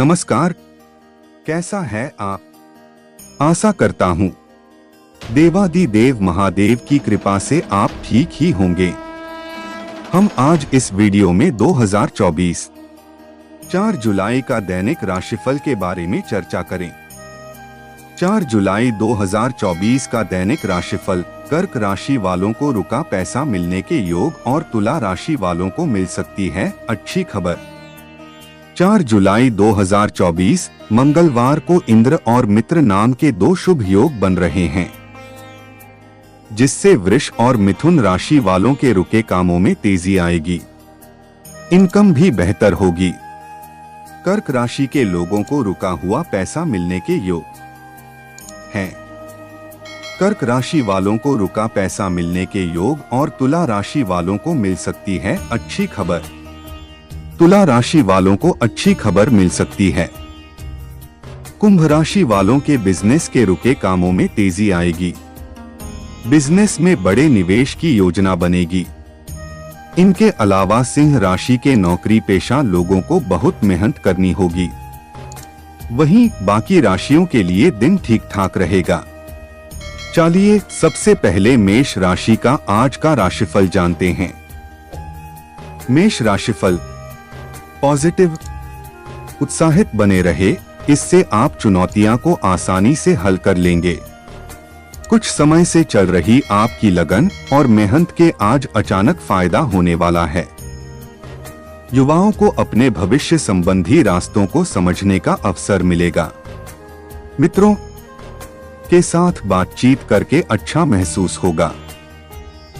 नमस्कार, कैसा है आप? आशा करता हूँ देवादिदेव महादेव की कृपा से आप ठीक ही होंगे। हम आज इस वीडियो में 2024 4 जुलाई का दैनिक राशिफल के बारे में चर्चा करें। 4 जुलाई 2024 का दैनिक राशिफल कर्क राशि वालों को रुका पैसा मिलने के योग और तुला राशि वालों को मिल सकती है अच्छी खबर। 4 जुलाई 2024 मंगलवार को इंद्र और मित्र नाम के 2 शुभ योग बन रहे हैं, जिससे वृष और मिथुन राशि वालों के रुके कामों में तेजी आएगी, इनकम भी बेहतर होगी। कर्क राशि के लोगों को रुका हुआ पैसा मिलने के योग हैं। कर्क राशि वालों को रुका पैसा मिलने के योग और तुला राशि वालों को मिल सकती है अच्छी खबर। तुला राशि वालों को अच्छी खबर मिल सकती है। कुंभ राशि वालों के बिजनेस के रुके कामों में तेजी आएगी। बिजनेस में बड़े निवेश की योजना बनेगी। इनके अलावा सिंह राशि के नौकरी पेशा लोगों को बहुत मेहनत करनी होगी। वहीं बाकी राशियों के लिए दिन ठीक ठाक रहेगा। चलिए सबसे पहले मेष राशि का आज का राशिफल जानते हैं। मेष राशिफल पॉजिटिव, उत्साहित बने रहे, इससे आप चुनौतियां को आसानी से हल कर लेंगे। कुछ समय से चल रही आपकी लगन और मेहनत के आज अचानक फायदा होने वाला है। युवाओं को अपने भविष्य संबंधी रास्तों को समझने का अवसर मिलेगा। मित्रों के साथ बातचीत करके अच्छा महसूस होगा।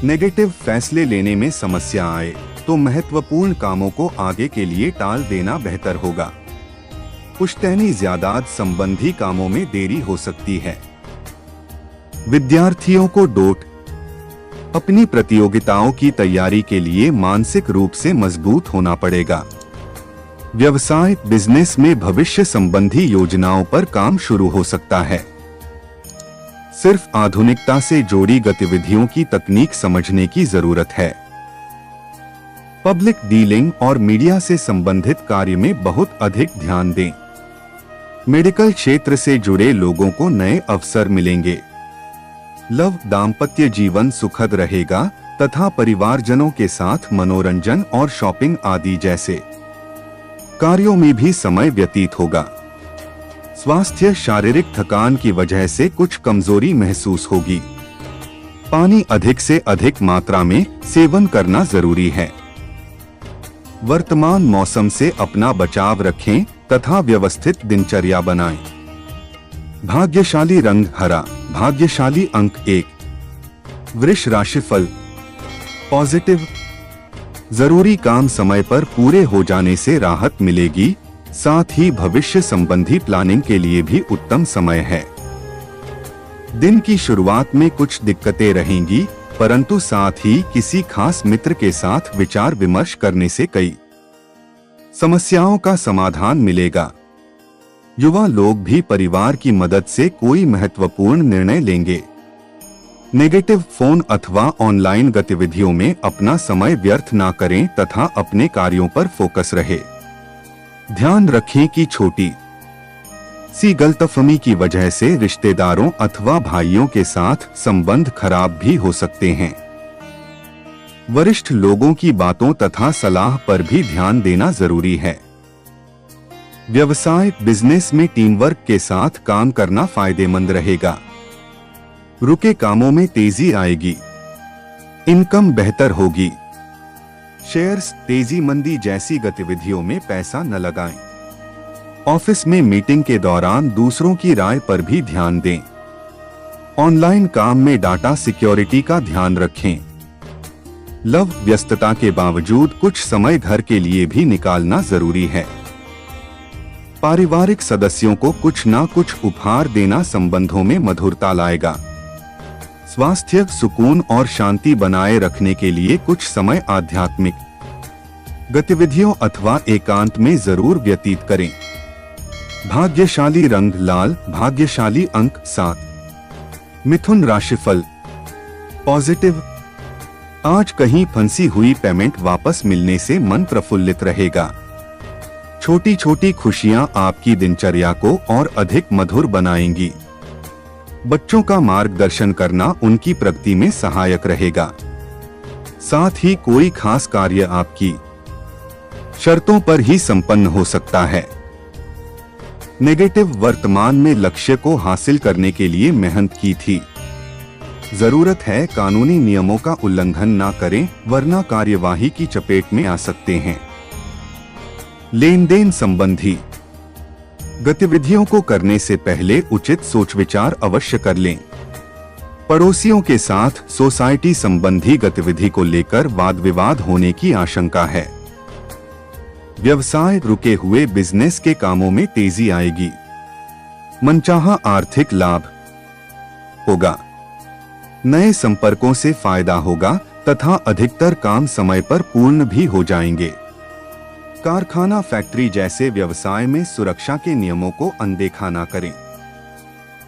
नेगेटिव फैसले लेने में समस्या आए तो महत्वपूर्ण कामों को आगे के लिए टाल देना बेहतर होगा। पुश्तैनी जायदाद संबंधी कामों में देरी हो सकती है। विद्यार्थियों को डोट अपनी प्रतियोगिताओं की तैयारी के लिए मानसिक रूप से मजबूत होना पड़ेगा। व्यवसाय बिजनेस में भविष्य संबंधी योजनाओं पर काम शुरू हो सकता है। सिर्फ आधुनिकता से जोड़ी गतिविधियों की तकनीक समझने की जरूरत है। पब्लिक डीलिंग और मीडिया से संबंधित कार्य में बहुत अधिक ध्यान दें। मेडिकल क्षेत्र से जुड़े लोगों को नए अवसर मिलेंगे। लव दाम्पत्य जीवन सुखद रहेगा तथा परिवारजनों के साथ मनोरंजन और शॉपिंग आदि जैसे कार्यों में भी समय व्यतीत होगा। स्वास्थ्य शारीरिक थकान की वजह से कुछ कमजोरी महसूस होगी। पानी अधिक से अधिक मात्रा में सेवन करना जरूरी है। वर्तमान मौसम से अपना बचाव रखें तथा व्यवस्थित दिनचर्या बनाएं। भाग्यशाली रंग हरा, भाग्यशाली अंक 1। वृष राशिफल पॉजिटिव, जरूरी काम समय पर पूरे हो जाने से राहत मिलेगी, साथ ही भविष्य संबंधी प्लानिंग के लिए भी उत्तम समय है। दिन की शुरुआत में कुछ दिक्कतें रहेंगी, परंतु साथ ही किसी खास मित्र के साथ विचार विमर्श करने से कई समस्याओं का समाधान मिलेगा। युवा लोग भी परिवार की मदद से कोई महत्वपूर्ण निर्णय लेंगे। नेगेटिव फोन अथवा ऑनलाइन गतिविधियों में अपना समय व्यर्थ ना करें तथा अपने कार्यों पर फोकस रहे। ध्यान रखें कि छोटी सी गलतफहमी की वजह से रिश्तेदारों अथवा भाइयों के साथ संबंध खराब भी हो सकते हैं। वरिष्ठ लोगों की बातों तथा सलाह पर भी ध्यान देना जरूरी है। व्यवसाय बिजनेस में टीम वर्क के साथ काम करना फायदेमंद रहेगा। रुके कामों में तेजी आएगी, इनकम बेहतर होगी। शेयर्स तेजी मंदी जैसी गतिविधियों में पैसा न लगाएं। ऑफिस में मीटिंग के दौरान दूसरों की राय पर भी ध्यान दें। ऑनलाइन काम में डाटा सिक्योरिटी का ध्यान रखें। लव व्यस्तता के बावजूद कुछ समय घर के लिए भी निकालना जरूरी है। पारिवारिक सदस्यों को कुछ ना कुछ उपहार देना संबंधों में मधुरता लाएगा। स्वास्थ्य सुकून और शांति बनाए रखने के लिए कुछ समय आध्यात्मिक गतिविधियों अथवा एकांत में जरूर व्यतीत करें। भाग्यशाली रंग लाल, भाग्यशाली अंक 7। मिथुन राशिफल पॉजिटिव, आज कहीं फंसी हुई पेमेंट वापस मिलने से मन प्रफुल्लित रहेगा। छोटी छोटी खुशियां आपकी दिनचर्या को और अधिक मधुर बनाएंगी। बच्चों का मार्गदर्शन करना उनकी प्रगति में सहायक रहेगा। साथ ही कोई खास कार्य आपकी शर्तों पर ही संपन्न हो सकता है। नेगेटिव, वर्तमान में लक्ष्य को हासिल करने के लिए मेहनत की थी। जरूरत है कानूनी नियमों का उल्लंघन ना करें, वरना कार्यवाही की चपेट में आ सकते हैं। लेन देन संबंधी गतिविधियों को करने से पहले उचित सोच विचार अवश्य कर लें। पड़ोसियों के साथ सोसाइटी संबंधी गतिविधि को लेकर वाद विवाद होने की आशंका है। व्यवसाय, रुके हुए बिजनेस के कामों में तेजी आएगी। मनचाहा आर्थिक लाभ होगा। नए संपर्कों से फायदा होगा तथा अधिकतर काम समय पर पूर्ण भी हो जाएंगे। कारखाना, फैक्ट्री जैसे व्यवसाय में सुरक्षा के नियमों को अनदेखा न करें।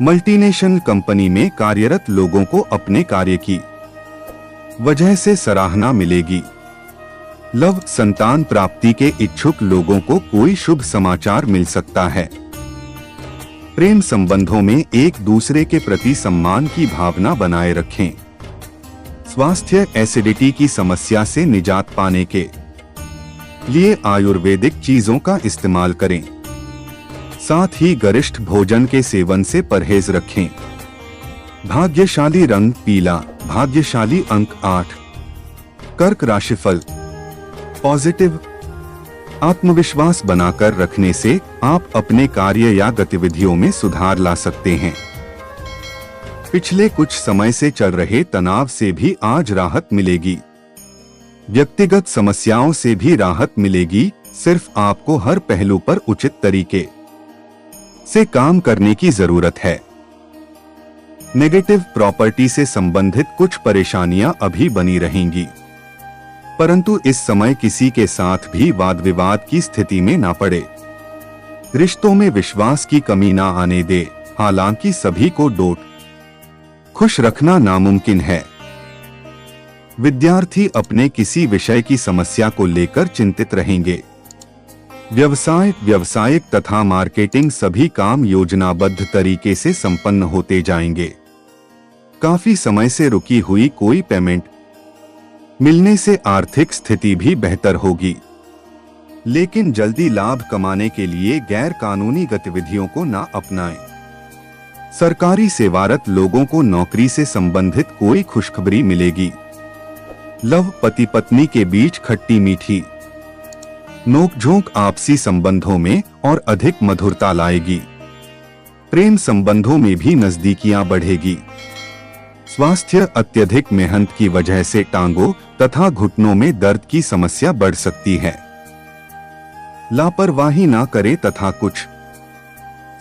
मल्टीनेशनल कंपनी में कार्यरत लोगों को अपने कार्य की वजह से सराहना मिलेगी। लव, संतान प्राप्ति के इच्छुक लोगों को कोई शुभ समाचार मिल सकता है। प्रेम संबंधों में एक दूसरे के प्रति सम्मान की भावना बनाए रखें। स्वास्थ्य, एसिडिटी की समस्या से निजात पाने के लिए आयुर्वेदिक चीजों का इस्तेमाल करें। साथ ही गरिष्ठ भोजन के सेवन से परहेज रखें। भाग्यशाली रंग पीला, भाग्यशाली अंक 8। कर्क राशिफल पॉजिटिव, आत्मविश्वास बनाकर रखने से आप अपने कार्य या गतिविधियों में सुधार ला सकते हैं। पिछले कुछ समय से चल रहे तनाव से भी आज राहत मिलेगी। व्यक्तिगत समस्याओं से भी राहत मिलेगी। सिर्फ आपको हर पहलू पर उचित तरीके से काम करने की जरूरत है। नेगेटिव, प्रॉपर्टी से संबंधित कुछ परेशानियां अभी बनी रहेंगी, परंतु इस समय किसी के साथ भी वाद विवाद की स्थिति में ना पड़े। रिश्तों में विश्वास की कमी ना आने दे। हालांकि सभी को डोट खुश रखना नामुमकिन है। विद्यार्थी अपने किसी विषय की समस्या को लेकर चिंतित रहेंगे। व्यवसाय, व्यावसायिक तथा मार्केटिंग सभी काम योजनाबद्ध तरीके से संपन्न होते जाएंगे। काफी समय से रुकी हुई कोई पेमेंट मिलने से आर्थिक स्थिति भी बेहतर होगी। लेकिन जल्दी लाभ कमाने के लिए गैर कानूनी गतिविधियों को ना अपनाएं। सरकारी सेवारत लोगों को नौकरी से संबंधित कोई खुशखबरी मिलेगी। लव, पति पत्नी के बीच खट्टी मीठी नोकझोंक आपसी संबंधों में और अधिक मधुरता लाएगी। प्रेम संबंधों में भी नजदीकियां बढ़ेगी। स्वास्थ्य, अत्यधिक मेहनत की वजह से टांगों तथा घुटनों में दर्द की समस्या बढ़ सकती है। लापरवाही ना करें तथा कुछ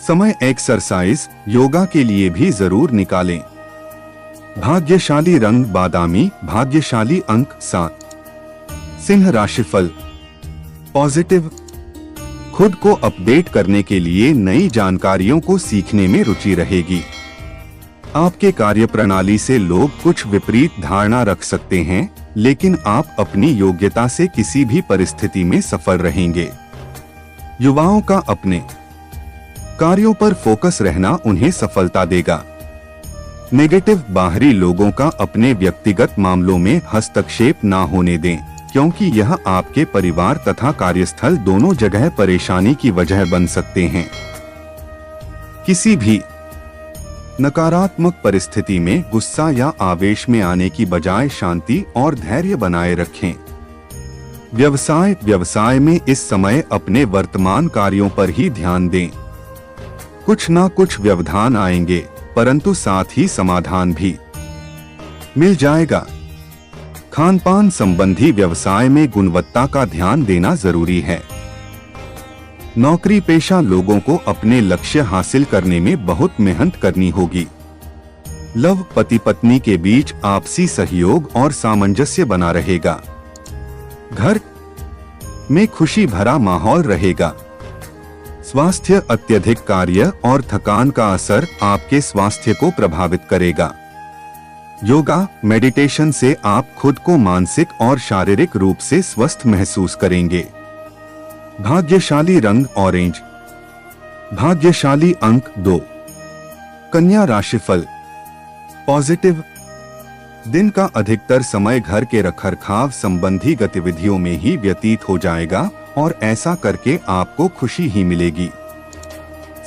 समय एक्सरसाइज, योगा के लिए भी जरूर निकालें। भाग्यशाली रंग बादामी, भाग्यशाली अंक 7। सिंह राशिफल पॉजिटिव, खुद को अपडेट करने के लिए नई जानकारियों को सीखने में रुचि रहेगी। आपके कार्य प्रणाली से लोग कुछ विपरीत धारणा रख सकते हैं, लेकिन आप अपनी योग्यता से किसी भी परिस्थिति में सफल रहेंगे। युवाओं का अपने कार्यों पर फोकस रहना उन्हें सफलता देगा। नेगेटिव, बाहरी लोगों का अपने व्यक्तिगत मामलों में हस्तक्षेप ना होने दें, क्योंकि यह आपके परिवार तथा कार्यस्थल दोनों जगह परेशानी की वजह बन सकते हैं। किसी भी नकारात्मक परिस्थिति में गुस्सा या आवेश में आने की बजाय शांति और धैर्य बनाए रखें। व्यवसाय में इस समय अपने वर्तमान कार्यों पर ही ध्यान दें। कुछ ना कुछ व्यवधान आएंगे, परंतु साथ ही समाधान भी मिल जाएगा। खान पान संबंधी व्यवसाय में गुणवत्ता का ध्यान देना जरूरी है। नौकरी पेशा लोगों को अपने लक्ष्य हासिल करने में बहुत मेहनत करनी होगी। लव, पति पत्नी के बीच आपसी सहयोग और सामंजस्य बना रहेगा। घर में खुशी भरा माहौल रहेगा। स्वास्थ्य, अत्यधिक कार्य और थकान का असर आपके स्वास्थ्य को प्रभावित करेगा। योगा, मेडिटेशन से आप खुद को मानसिक और शारीरिक रूप से स्वस्थ महसूस करेंगे। भाग्यशाली रंग ऑरेंज। भाग्यशाली अंक 2। कन्या राशिफल पॉजिटिव। दिन का अधिकतर समय घर के रखरखाव संबंधी गतिविधियों में ही व्यतीत हो जाएगा और ऐसा करके आपको खुशी ही मिलेगी।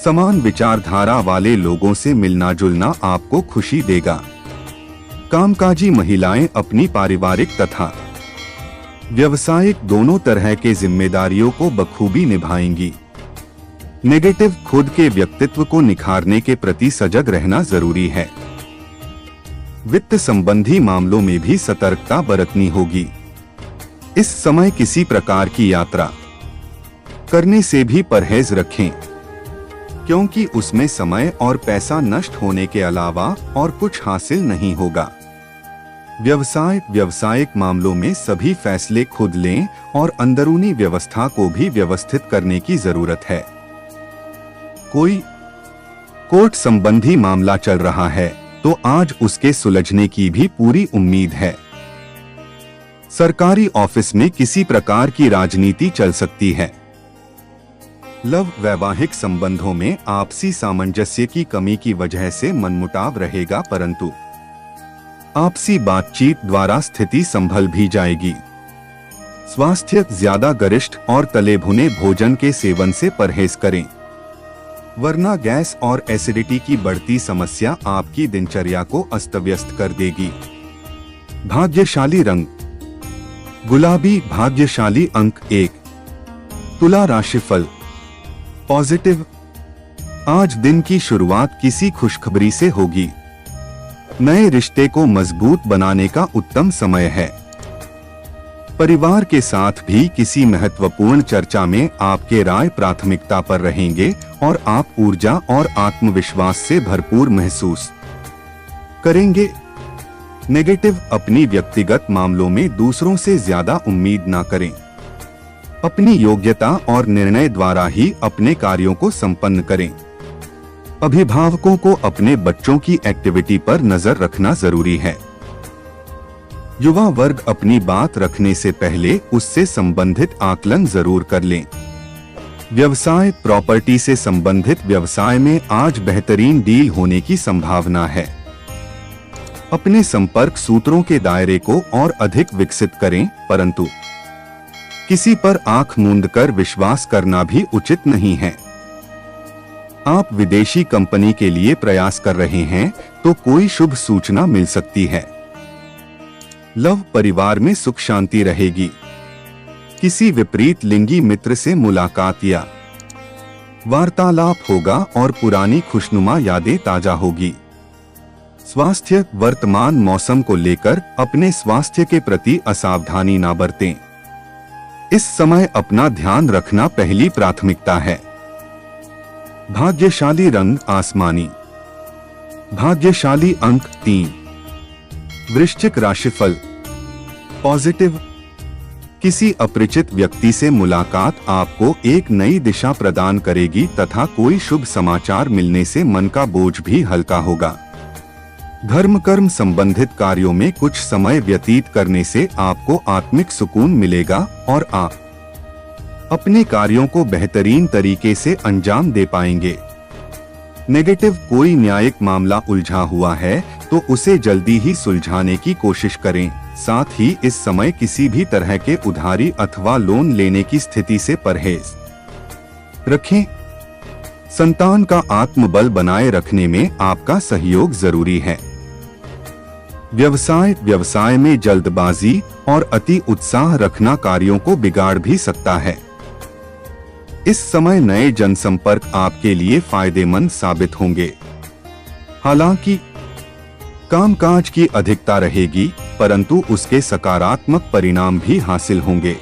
समान विचारधारा वाले लोगों से मिलना जुलना आपको खुशी देगा। कामकाजी महिलाएं अपनी पारिवारिक तथा व्यवसायिक दोनों तरह के जिम्मेदारियों को बखूबी निभाएंगी। नेगेटिव, खुद के व्यक्तित्व को निखारने के प्रति सजग रहना जरूरी है। वित्त संबंधी मामलों में भी सतर्कता बरतनी होगी। इस समय किसी प्रकार की यात्रा करने से भी परहेज रखें, क्योंकि उसमें समय और पैसा नष्ट होने के अलावा और कुछ हासिल नहीं होगा। व्यावसायिक मामलों में सभी फैसले खुद लें और अंदरूनी व्यवस्था को भी व्यवस्थित करने की जरूरत है। कोई कोर्ट संबंधी मामला चल रहा है तो आज उसके सुलझने की भी पूरी उम्मीद है। सरकारी ऑफिस में किसी प्रकार की राजनीति चल सकती है। लव, वैवाहिक संबंधों में आपसी सामंजस्य की कमी की वजह से मनमुटाव रहेगा, परंतु आपसी बातचीत द्वारा स्थिति संभल भी जाएगी। स्वास्थ्य, ज्यादा गरिष्ठ और तले भुने भोजन के सेवन से परहेज करें, वरना गैस और एसिडिटी की बढ़ती समस्या आपकी दिनचर्या को अस्त-व्यस्त कर देगी। भाग्यशाली रंग गुलाबी। भाग्यशाली अंक 1। तुला राशिफल पॉजिटिव। आज दिन की शुरुआत किसी खुशखबरी से होगी। नए रिश्ते को मजबूत बनाने का उत्तम समय है। परिवार के साथ भी किसी महत्वपूर्ण चर्चा में आपके राय प्राथमिकता पर रहेंगे और आप ऊर्जा और आत्मविश्वास से भरपूर महसूस करेंगे। नेगेटिव, अपनी व्यक्तिगत मामलों में दूसरों से ज्यादा उम्मीद ना करें। अपनी योग्यता और निर्णय द्वारा ही अपने कार्यों को संपन्न करें। अभिभावकों को अपने बच्चों की एक्टिविटी पर नजर रखना जरूरी है। युवा वर्ग अपनी बात रखने से पहले उससे संबंधित आकलन जरूर कर लें। व्यवसाय, प्रॉपर्टी से संबंधित व्यवसाय में आज बेहतरीन डील होने की संभावना है। अपने संपर्क सूत्रों के दायरे को और अधिक विकसित करें, परंतु किसी पर आंख मूंद कर विश्वास करना भी उचित नहीं है। आप विदेशी कंपनी के लिए प्रयास कर रहे हैं तो कोई शुभ सूचना मिल सकती है। लव, परिवार में सुख शांति रहेगी। किसी विपरीत लिंगी मित्र से मुलाकात या वार्तालाप होगा और पुरानी खुशनुमा यादें ताजा होगी। स्वास्थ्य, वर्तमान मौसम को लेकर अपने स्वास्थ्य के प्रति असावधानी ना बरतें। इस समय अपना ध्यान रखना पहली प्राथमिकता है। भाग्यशाली रंग आसमानी। भाग्यशाली अंक 3। वृश्चिक राशिफल पॉजिटिव। किसी अपरिचित व्यक्ति से मुलाकात आपको एक नई दिशा प्रदान करेगी तथा कोई शुभ समाचार मिलने से मन का बोझ भी हल्का होगा। धर्म कर्म संबंधित कार्यों में कुछ समय व्यतीत करने से आपको आत्मिक सुकून मिलेगा और आप अपने कार्यों को बेहतरीन तरीके से अंजाम दे पाएंगे। नेगेटिव, कोई न्यायिक मामला उलझा हुआ है तो उसे जल्दी ही सुलझाने की कोशिश करें। साथ ही इस समय किसी भी तरह के उधारी अथवा लोन लेने की स्थिति से परहेज रखें। संतान का आत्मबल बनाए रखने में आपका सहयोग जरूरी है। व्यवसाय में जल्दबाजी और अति उत्साह रखना कार्यों को बिगाड़ भी सकता है। इस समय नए जनसंपर्क आपके लिए फायदेमंद साबित होंगे। हालांकि कामकाज की अधिकता रहेगी, परंतु उसके सकारात्मक परिणाम भी हासिल होंगे।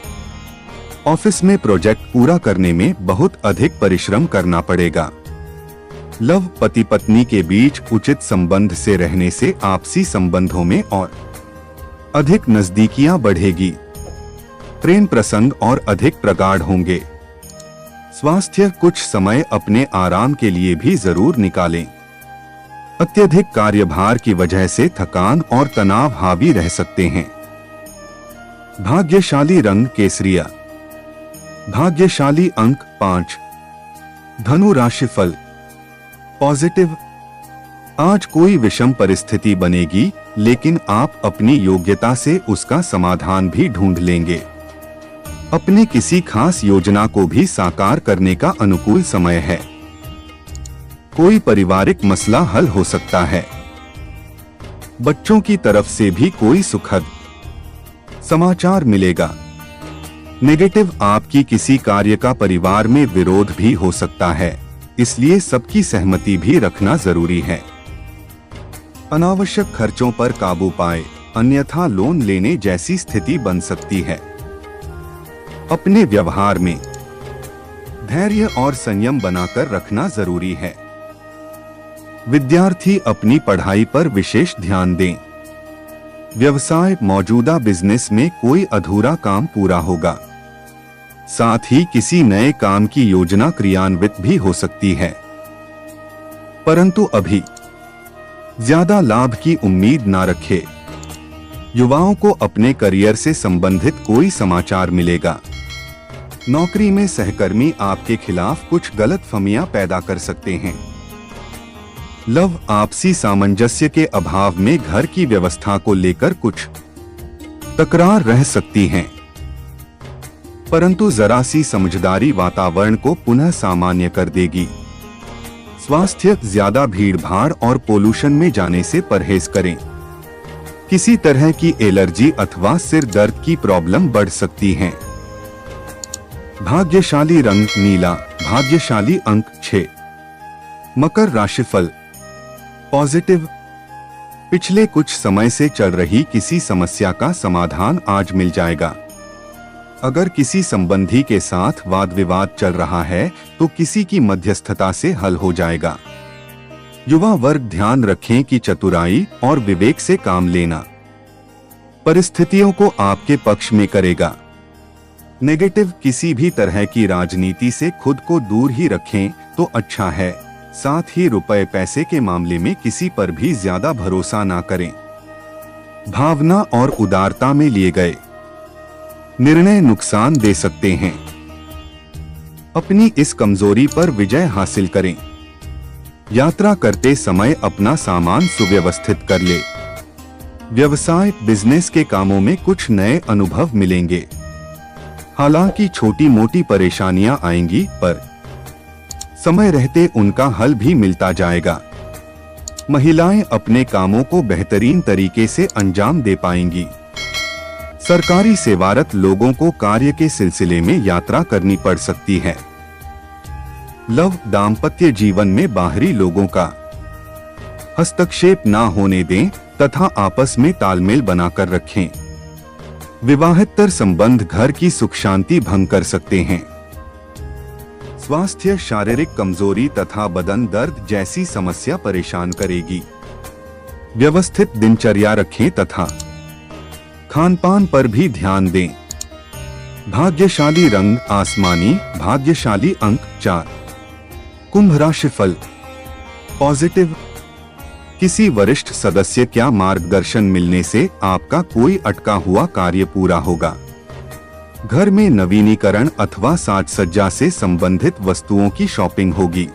ऑफिस में प्रोजेक्ट पूरा करने में बहुत अधिक परिश्रम करना पड़ेगा। लव, पति पत्नी के बीच उचित संबंध से रहने से आपसी संबंधों में और अधिक नजदीकियां बढ़ेगी। प्रेम प्रसंग और अधिक प्रगाढ़ होंगे। स्वास्थ्य, कुछ समय अपने आराम के लिए भी जरूर निकालें। अत्यधिक कार्यभार की वजह से थकान और तनाव हावी रह सकते हैं। भाग्यशाली रंग केसरिया। भाग्यशाली अंक 5। धनु राशिफल पॉजिटिव। आज कोई विषम परिस्थिति बनेगी, लेकिन आप अपनी योग्यता से उसका समाधान भी ढूंढ लेंगे। अपने किसी खास योजना को भी साकार करने का अनुकूल समय है। कोई पारिवारिक मसला हल हो सकता है। बच्चों की तरफ से भी कोई सुखद समाचार मिलेगा। नेगेटिव, आपकी किसी कार्य का परिवार में विरोध भी हो सकता है, इसलिए सबकी सहमति भी रखना जरूरी है। अनावश्यक खर्चों पर काबू पाए, अन्यथा लोन लेने जैसी स्थिति बन सकती है। अपने व्यवहार में धैर्य और संयम बनाकर रखना जरूरी है। विद्यार्थी अपनी पढ़ाई पर विशेष ध्यान दें। व्यवसाय, मौजूदा बिजनेस में कोई अधूरा काम पूरा होगा। साथ ही किसी नए काम की योजना क्रियान्वित भी हो सकती है, परंतु अभी ज्यादा लाभ की उम्मीद ना रखें। युवाओं को अपने करियर से संबंधित कोई समाचार मिलेगा। नौकरी में सहकर्मी आपके खिलाफ कुछ गलतफहमियां पैदा कर सकते हैं। लव, आपसी सामंजस्य के अभाव में घर की व्यवस्था को लेकर कुछ तकरार रह सकती हैं, परंतु जरा सी समझदारी वातावरण को पुनः सामान्य कर देगी। स्वास्थ्य, ज्यादा भीड़भाड़ और पोल्यूशन में जाने से परहेज करें। किसी तरह की एलर्जी अथवा सिर दर्द की प्रॉब्लम बढ़ सकती है। भाग्यशाली रंग नीला। भाग्यशाली अंक 6। मकर राशिफल पॉजिटिव। पिछले कुछ समय से चल रही किसी समस्या का समाधान आज मिल जाएगा। अगर किसी संबंधी के साथ वाद विवाद चल रहा है तो किसी की मध्यस्थता से हल हो जाएगा। युवा वर्ग ध्यान रखें कि चतुराई और विवेक से काम लेना परिस्थितियों को आपके पक्ष में करेगा। नेगेटिव, किसी भी तरह की राजनीति से खुद को दूर ही रखें तो अच्छा है। साथ ही रुपए पैसे के मामले में किसी पर भी ज्यादा भरोसा ना करें। भावना और उदारता में लिए गए निर्णय नुकसान दे सकते हैं। अपनी इस कमजोरी पर विजय हासिल करें। यात्रा करते समय अपना सामान सुव्यवस्थित कर ले। व्यवसाय, बिजनेस के कामों में कुछ नए अनुभव मिलेंगे। हालांकि छोटी मोटी परेशानियां आएंगी, पर समय रहते उनका हल भी मिलता जाएगा। महिलाएं अपने कामों को बेहतरीन तरीके से अंजाम दे पाएंगी। सरकारी सेवारत लोगों को कार्य के सिलसिले में यात्रा करनी पड़ सकती है। लव, दाम्पत्य जीवन में बाहरी लोगों का हस्तक्षेप ना होने दें तथा आपस में तालमेल बनाकर रखें। विवाहेतर संबंध घर की सुख शांति भंग कर सकते हैं। स्वास्थ्य, शारीरिक कमजोरी तथा बदन दर्द जैसी समस्या परेशान करेगी। व्यवस्थित दिनचर्या रखें तथा खान पान पर भी ध्यान दें। भाग्यशाली रंग आसमानी। भाग्यशाली अंक 4। कुंभ राशिफल पॉजिटिव। किसी वरिष्ठ सदस्य का मार्गदर्शन मिलने से आपका कोई अटका हुआ कार्य पूरा होगा। घर में नवीनीकरण अथवा साज सज्जा से संबंधित वस्तुओं की शॉपिंग होगी।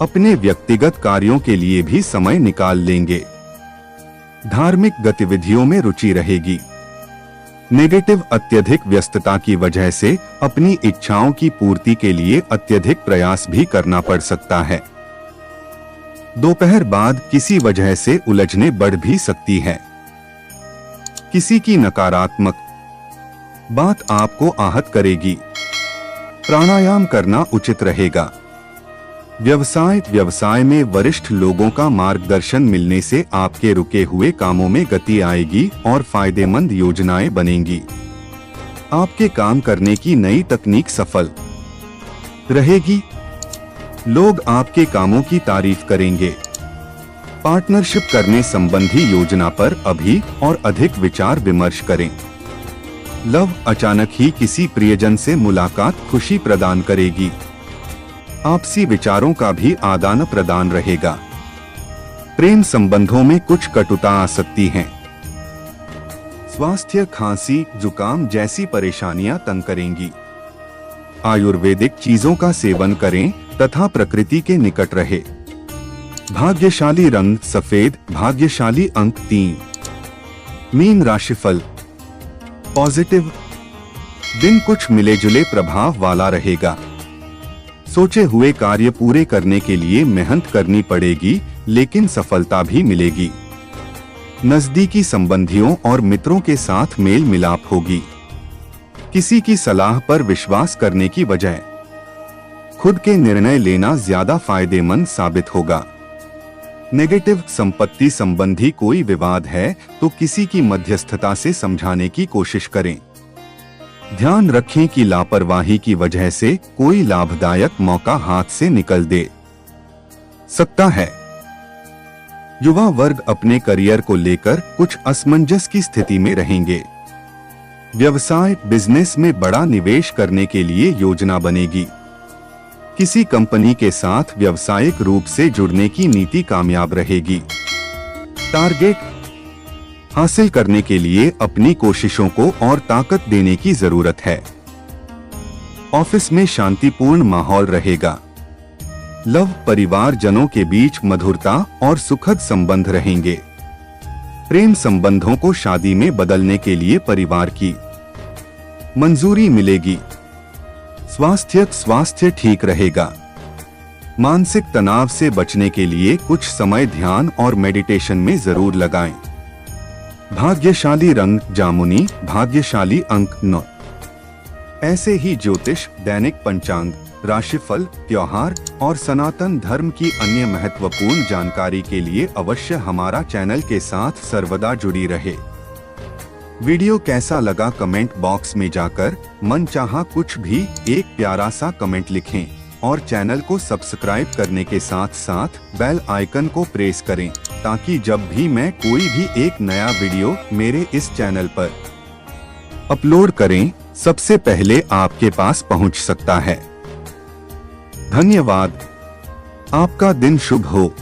अपने व्यक्तिगत कार्यों के लिए भी समय निकाल लेंगे। धार्मिक गतिविधियों में रुचि रहेगी। नेगेटिव, अत्यधिक व्यस्तता की वजह से अपनी इच्छाओं की पूर्ति के लिए अत्यधिक प्रयास भी करना पड़ सकता है। दोपहर बाद किसी वजह से उलझने बढ़ भी सकती है। किसी की नकारात्मक बात आपको आहत करेगी। प्राणायाम करना उचित रहेगा। व्यवसाय में वरिष्ठ लोगों का मार्गदर्शन मिलने से आपके रुके हुए कामों में गति आएगी और फायदेमंद योजनाएं बनेंगी। आपके काम करने की नई तकनीक सफल रहेगी। लोग आपके कामों की तारीफ करेंगे। पार्टनरशिप करने संबंधी योजना पर अभी और अधिक विचार विमर्श करें। लव, अचानक ही किसी प्रियजन से मुलाकात खुशी प्रदान करेगी। आपसी विचारों का भी आदान प्रदान रहेगा। प्रेम संबंधों में कुछ कटुता आ सकती है। स्वास्थ्य, खांसी, जुकाम जैसी परेशानियां तंग करेंगी। आयुर्वेदिक चीजों का सेवन करें तथा प्रकृति के निकट रहे। भाग्यशाली रंग सफेद, भाग्यशाली अंक 3। मीन राशिफल। पॉजिटिव, दिन कुछ मिले जुले प्रभाव वाला रहेगा। सोचे हुए कार्य पूरे करने के लिए मेहनत करनी पड़ेगी, लेकिन सफलता भी मिलेगी। नजदीकी संबंधियों और मित्रों के साथ मेल मिलाप होगी। किसी की सलाह पर विश्वास करने की बजाय खुद के निर्णय लेना ज्यादा फायदेमंद साबित होगा। नेगेटिव, संपत्ति संबंधी कोई विवाद है तो किसी की मध्यस्थता से समझाने की कोशिश करें। ध्यान रखें कि लापरवाही की वजह से कोई लाभदायक मौका हाथ से निकल दे सकता है। युवा वर्ग अपने करियर को लेकर कुछ असमंजस की स्थिति में रहेंगे। व्यवसाय बिजनेस में बड़ा निवेश करने के लिए योजना बनेगी। किसी कंपनी के साथ व्यावसायिक रूप से जुड़ने की नीति कामयाब रहेगी। टारगेट हासिल करने के लिए अपनी कोशिशों को और ताकत देने की जरूरत है। ऑफिस में शांतिपूर्ण माहौल रहेगा। लव, परिवारजनों के बीच मधुरता और सुखद संबंध रहेंगे। प्रेम संबंधों को शादी में बदलने के लिए परिवार की मंजूरी मिलेगी। स्वास्थ्य ठीक रहेगा। मानसिक तनाव से बचने के लिए कुछ समय ध्यान और मेडिटेशन में जरूर लगाएं। भाग्यशाली रंग जामुनी, भाग्यशाली अंक 9। ऐसे ही ज्योतिष, दैनिक पंचांग, राशिफल, त्योहार और सनातन धर्म की अन्य महत्वपूर्ण जानकारी के लिए अवश्य हमारा चैनल के साथ सर्वदा जुड़ी रहे। वीडियो कैसा लगा कमेंट बॉक्स में जाकर मनचाहा कुछ भी एक प्यारा सा कमेंट लिखें और चैनल को सब्सक्राइब करने के साथ साथ बेल आइकन को प्रेस करें ताकि जब भी मैं कोई भी एक नया वीडियो मेरे इस चैनल पर अपलोड करें सबसे पहले आपके पास पहुंच सकता है। धन्यवाद। आपका दिन शुभ हो।